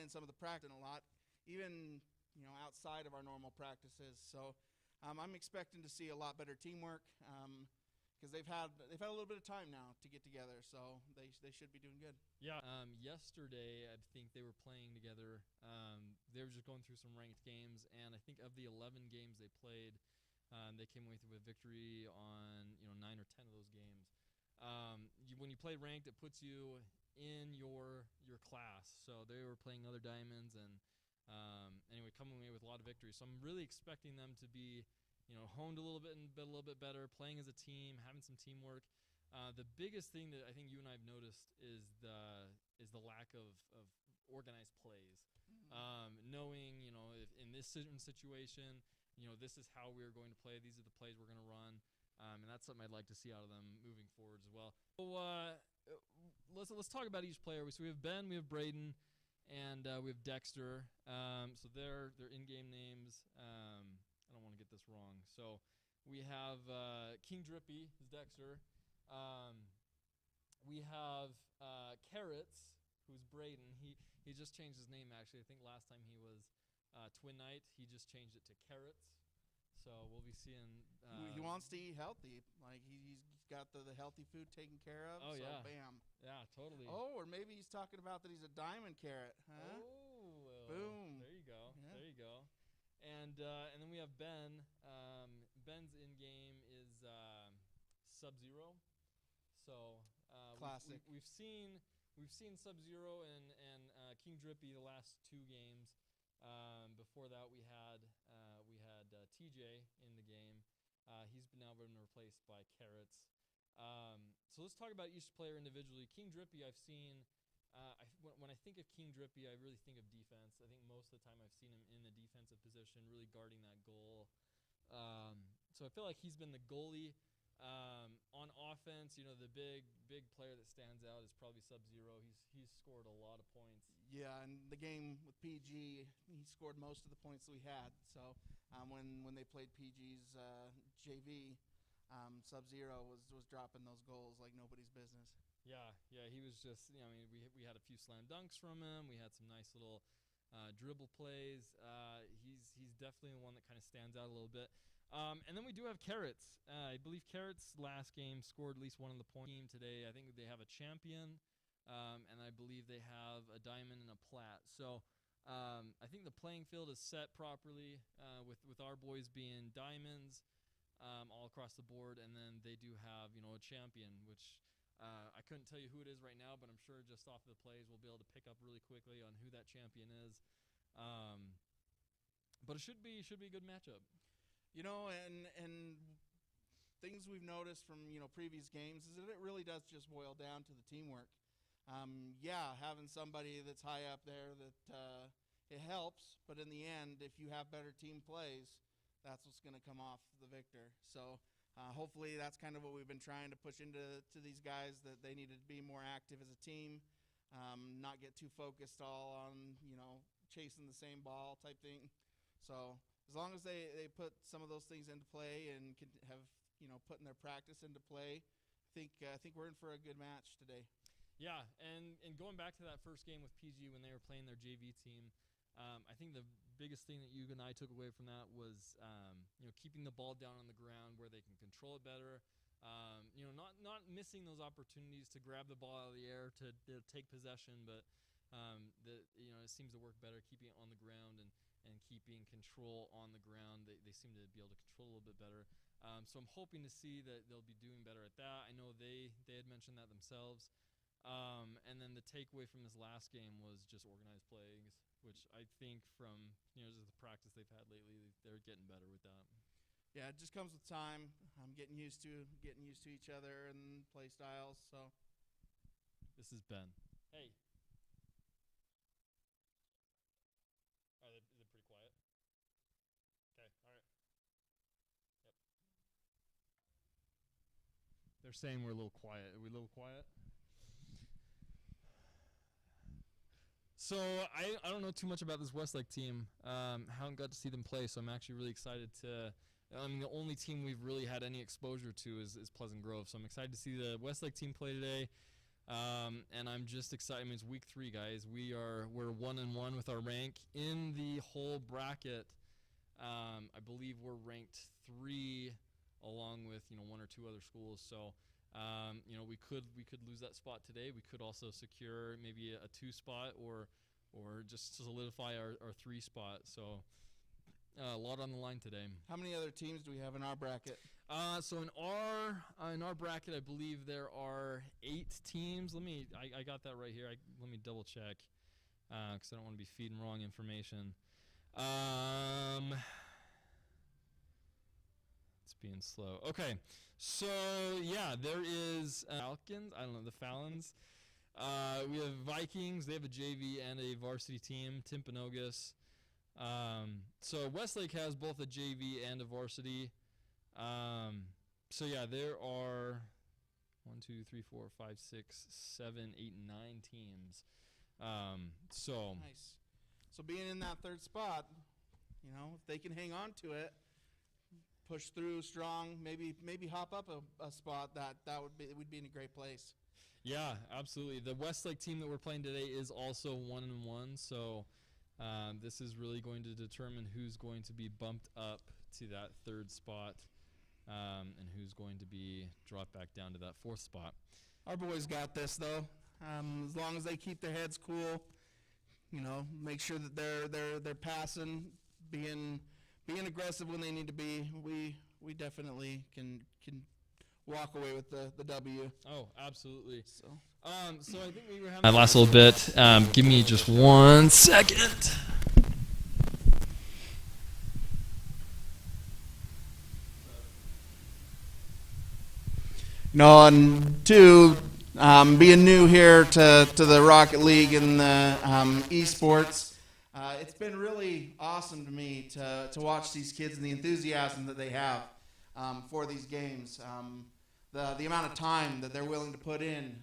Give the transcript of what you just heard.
in some of the practice a lot, even outside of our normal practices. So I'm expecting to see a lot better teamwork because they've had a little bit of time now to get together. So they should be doing good. Yeah. Yesterday, I think they were playing together. They were just going through some ranked games, and I think of the 11 games they played, they came away with victory on 9 or 10 of those games. When you play ranked, it puts you in your class. So they were playing other diamonds, and anyway, coming away with a lot of victories. So I'm really expecting them to be, honed a little bit and a little bit better, playing as a team, having some teamwork. The biggest thing that I think you and I have noticed is the lack of organized plays. Knowing, if in this certain situation, this is how we're going to play. These are the plays we're going to run. And that's something I'd like to see out of them moving forward as well. So let's talk about each player. So we have Ben, we have Braden, and we have Dexter. So they're in-game names. I don't want to get this wrong. So we have King Drippy is Dexter. We have Carrots, who's Braden. He just changed his name, actually. I think last time he was Twin Knight. He just changed it to Carrots. So we'll be seeing. He wants to eat healthy. Like he's got the healthy food taken care of. Oh, so yeah. Bam. Yeah, totally. Oh, or maybe he's talking about that he's a diamond carrot. Huh? Oh, boom. There you go. Yeah. There you go. And then we have Ben. Ben's in game is Sub-Zero. So classic. We've seen Sub-Zero and King Drippy the last 2 games. Before that, we had TJ in the game. He's now been replaced by Carrots. So let's talk about each player individually. King Drippy, I've seen. When I think of King Drippy, I really think of defense. I think most of the time I've seen him in the defensive position, really guarding that goal. So I feel like he's been the goalie. On offense, the big player that stands out is probably Sub-Zero. He's scored a lot of points. Yeah, and the game with PG, he scored most of the points that we had. So when they played PG's JV, Sub-Zero was dropping those goals like nobody's business. Yeah, he was just. We had a few slam dunks from him. We had some nice little dribble plays. He's definitely the one that kind of stands out a little bit. And then we do have Carrots. I believe Carrots last game scored at least one of the point team today. I think they have a champion, and I believe they have a diamond and a plat. So I think the playing field is set properly with our boys being diamonds all across the board, and then they do have a champion, which I couldn't tell you who it is right now, but I'm sure just off the plays we'll be able to pick up really quickly on who that champion is. But it should be a good matchup. And things we've noticed from previous games is that it really does just boil down to the teamwork. Having somebody that's high up there that it helps, but in the end, if you have better team plays, that's what's going to come off the victor. So hopefully that's kind of what we've been trying to push into these guys, that they needed to be more active as a team, not get too focused all on chasing the same ball type thing. So as long as they put some of those things into play and can have putting their practice into play, I think we're in for a good match today. Yeah, and going back to that first game with PG when they were playing their JV team, I think the biggest thing that you and I took away from that was keeping the ball down on the ground where they can control it better. Not missing those opportunities to grab the ball out of the air to take possession, but it seems to work better keeping it on the ground and keeping control on the ground. They seem to be able to control a little bit better. So I'm hoping to see that they'll be doing better at that. I know they had mentioned that themselves. And then the takeaway from this last game was just organized plays, which I think from just the practice they've had lately, they're getting better with that. Yeah, it just comes with time. I'm getting used to each other and play styles. So this is Ben. Hey. Is it pretty quiet? Okay, all right. Yep. They're saying we're a little quiet. Are we a little quiet? So I don't know too much about this Westlake team. Haven't got to see them play, so I'm actually really excited to. The only team we've really had any exposure to is Pleasant Grove, so I'm excited to see the Westlake team play today. And I'm just excited. I mean, it's week 3, guys. We're 1-1 with our rank in the whole bracket. I believe we're ranked 3, along with 1 or 2 other schools. So, we could lose that spot today. We could also secure maybe a 2 spot or just solidify our 3 spot. So, a lot on the line today. How many other teams do we have in our bracket? So in our bracket, I believe there are 8 teams. I got that right here. Let me double check, because I don't want to be feeding wrong information. It's being slow. Okay, so yeah, there is Falcons. I don't know, the Fallons. We have Vikings. They have a JV and a varsity team. Timpanogos. So Westlake has both a JV and a varsity. So yeah, there are 1, 2, 3, 4, 5, 6, 7, 8, 9 teams. So nice. So being in that 3rd spot, if they can hang on to it, push through strong, maybe hop up a spot, we'd be in a great place. Yeah, absolutely. The Westlake team that we're playing today is also 1-1. So this is really going to determine who's going to be bumped up to that 3rd spot. And who's going to be dropped back down to that 4th spot. Our boys got this, though. As long as they keep their heads cool, make sure that they're passing, being aggressive when they need to be. We definitely can walk away with the W. Oh, absolutely. So I think we were having that last little bit. Give me just 1 second. And 2, being new here to the Rocket League and the esports, it's been really awesome to me to watch these kids and the enthusiasm that they have for these games. The amount of time that they're willing to put in.